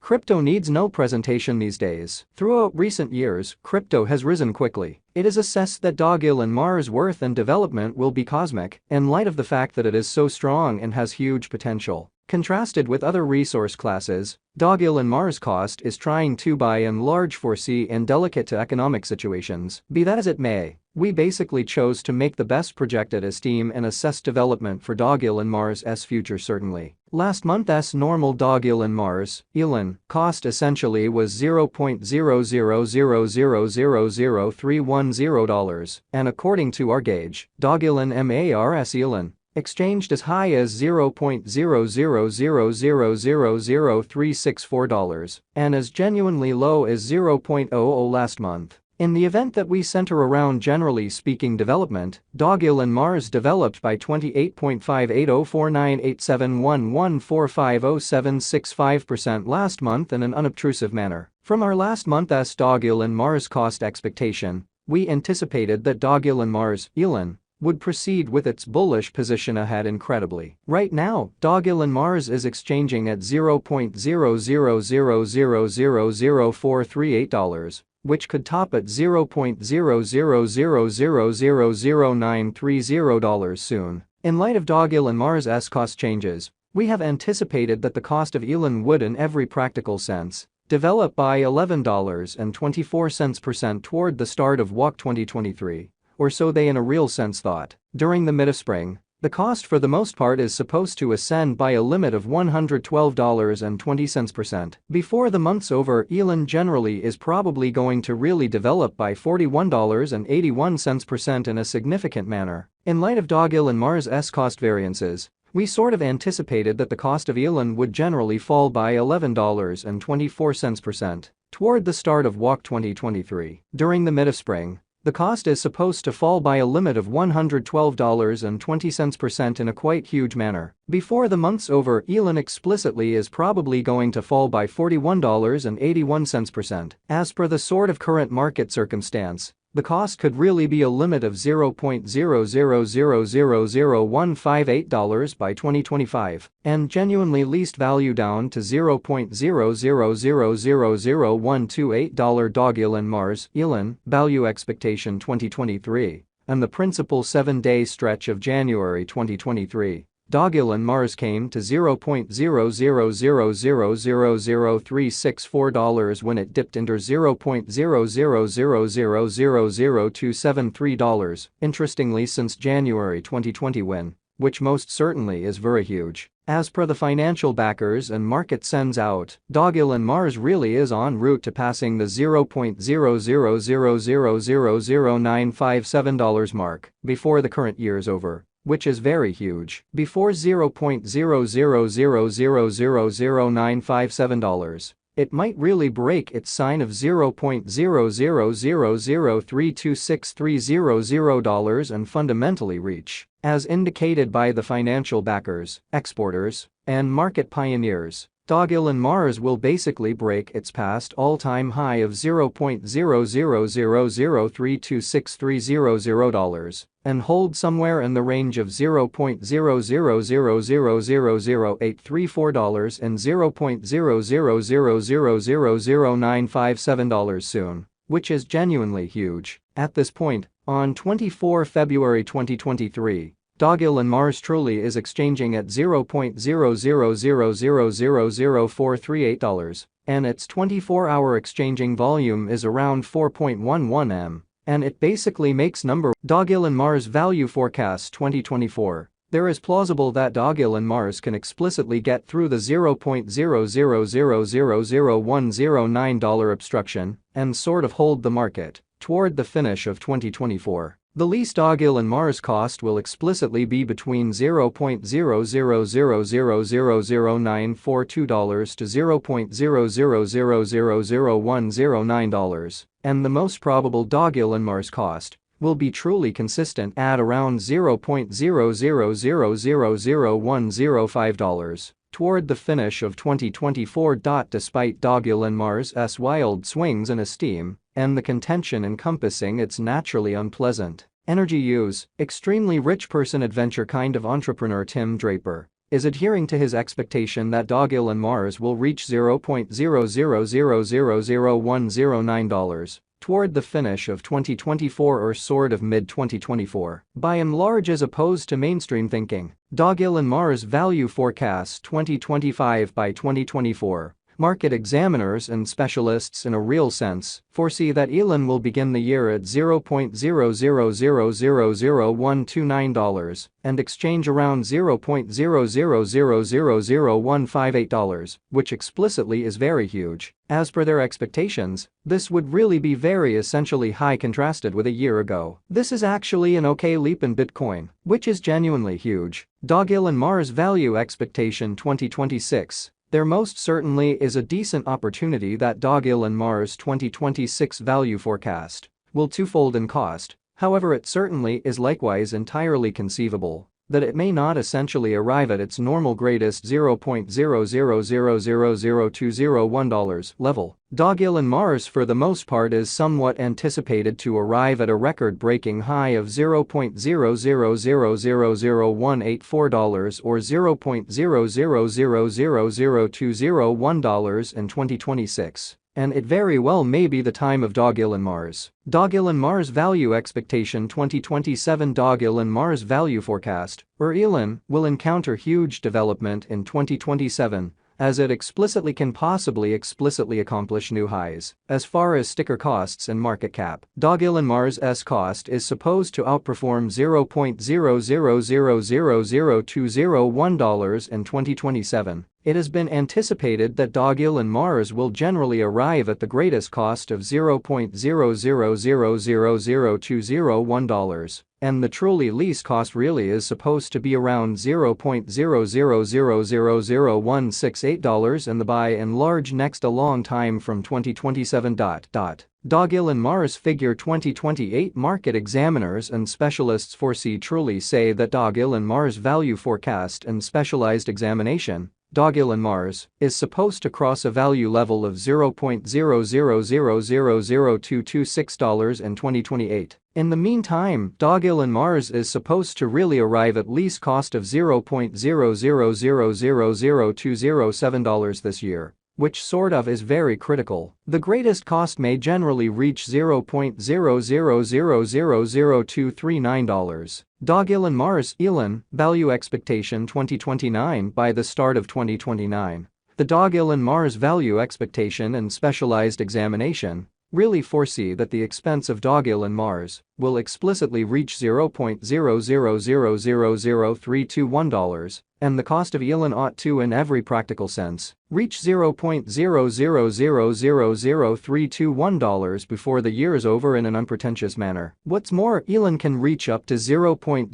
Crypto needs no presentation these days. Throughout recent years, crypto has risen quickly. It is assessed that Dogelon Mars' worth and development will be cosmic, in light of the fact that it is so strong and has huge potential. Contrasted with other resource classes, Dogelon Mars' cost is trying to by and large foresee and delicate to economic situations. Be that as it may, we basically chose to make the best projected esteem and assess development for Dogelon Mars' future certainly. Last month's normal Dogelon Mars, elon, cost essentially was $0.00000310, and according to our gauge, Dogelon Mars elon exchanged as high as $0.00000364 and as genuinely low as 0.00 last month. In the event that we center around generally speaking development, Dogelon Mars developed by 28.58049871145076.5% last month in an unobtrusive manner. From our last month's Dogelon Mars cost expectation, we anticipated that Dogelon Mars, elon, would proceed with its bullish position ahead incredibly. Right now, Dogelon Mars is exchanging at $0.00000438, which could top at $0.00000930 soon. In light of Dogelon Mars' cost changes, we have anticipated that the cost of elon would in every practical sense develop by $11.24% toward the start of WOC 2023. Or so they in a real sense thought. During the mid-spring, the cost for the most part is supposed to ascend by a limit of $112.20%. Before the month's over, elon generally is probably going to really develop by $41.81% in a significant manner. In light of Dogelon Mars' cost variances, we sort of anticipated that the cost of elon would generally fall by $11.24% toward the start of WOC 2023. During the mid-spring, the cost is supposed to fall by a limit of $112.20% in a quite huge manner. Before the month's over, elon explicitly is probably going to fall by $41.81%. As per the sort of current market circumstance, the cost could really be a limit of $0.00000158 by 2025, and genuinely least value down to $0.00000128 Dogelon Mars, elon, value expectation 2023, and the principal 7-day stretch of January 2023. Dogelon Mars came to $0.00000364 when it dipped into $0.00000273. Interestingly, since January 2021, which most certainly is very huge. As per the financial backers and market sends out, Dogelon Mars really is en route to passing the $0.00000957 mark before the current year's over, which is very huge. Before $0.00000957, it might really break its sign of $0.0000032630 and fundamentally reach, as indicated by the financial backers, exporters, and market pioneers, Dogelon Mars will basically break its past all-time high of $0.0000326300 and hold somewhere in the range of $0.00000834 and $0.00000957 soon, which is genuinely huge. At this point, on 24 February 2023, Dogelon Mars truly is exchanging at $0.00000438, and its 24-hour exchanging volume is around 4.11 M, and it basically makes number Dogelon Mars value forecast 2024. There is plausible that Dogelon Mars can explicitly get through the $0.00000109 obstruction and sort of hold the market toward the finish of 2024. The least Dogelon Mars cost will explicitly be between $0.00000942 to $0.00000109, and the most probable Dogelon Mars cost will be truly consistent at around $0.00000105 toward the finish of 2024. Despite Dogelon Mars' wild swings in esteem and the contention encompassing its naturally unpleasant energy use, extremely rich person adventure kind of entrepreneur Tim Draper is adhering to his expectation that Dogelon Mars will reach $0.00000109 toward the finish of 2024 or sort of mid-2024. By and large, as opposed to mainstream thinking, Dogelon Mars value forecasts 2025 by 2024. Market examiners and specialists in a real sense foresee that Elon will begin the year at $0.00000129 and exchange around $0.00000158, which explicitly is very huge. As per their expectations, this would really be very essentially high contrasted with a year ago. This is actually an okay leap in Bitcoin, which is genuinely huge. Dogelon Mars value expectation 2026. There most certainly is a decent opportunity that Dogelon Mars 2026 value forecast will twofold in cost. However, it certainly is likewise entirely conceivable that it may not essentially arrive at its normal greatest $0.00000201 level. Dogelon Mars for the most part is somewhat anticipated to arrive at a record-breaking high of $0.00000184 or $0.00000201 in 2026. And it very well may be the time of Dogelon Mars. Dogelon Mars value expectation 2027. Dogelon Mars value forecast, or ELON, will encounter huge development in 2027 as it explicitly can possibly explicitly accomplish new highs. As far as sticker costs and market cap, Dogelon Mars' cost is supposed to outperform $0.00000201 in 2027. It has been anticipated that Dogelon Mars will generally arrive at the greatest cost of $0.00000201, and the truly least cost really is supposed to be around $0.00000168 and the by and large next a long time from 2027. Dogelon Mars figure 2028 market examiners and specialists foresee truly say that Dogelon Mars value forecast and specialized examination Dogelon Mars is supposed to cross a value level of $0.00000226 in 2028. In the meantime, Dogelon Mars is supposed to really arrive at least cost of $0.00000207 this year, which sort of is very critical. The greatest cost may generally reach $0.00000239. Dogelon Mars ELON value expectation 2029. By the start of 2029, the Dogelon Mars value expectation and specialized examination really foresee that the expense of Dogelon Mars will explicitly reach $0.00000321, and the cost of ELON ought to, in every practical sense, reach $0.00000321 before the year is over in an unpretentious manner. What's more, ELON can reach up to $0.0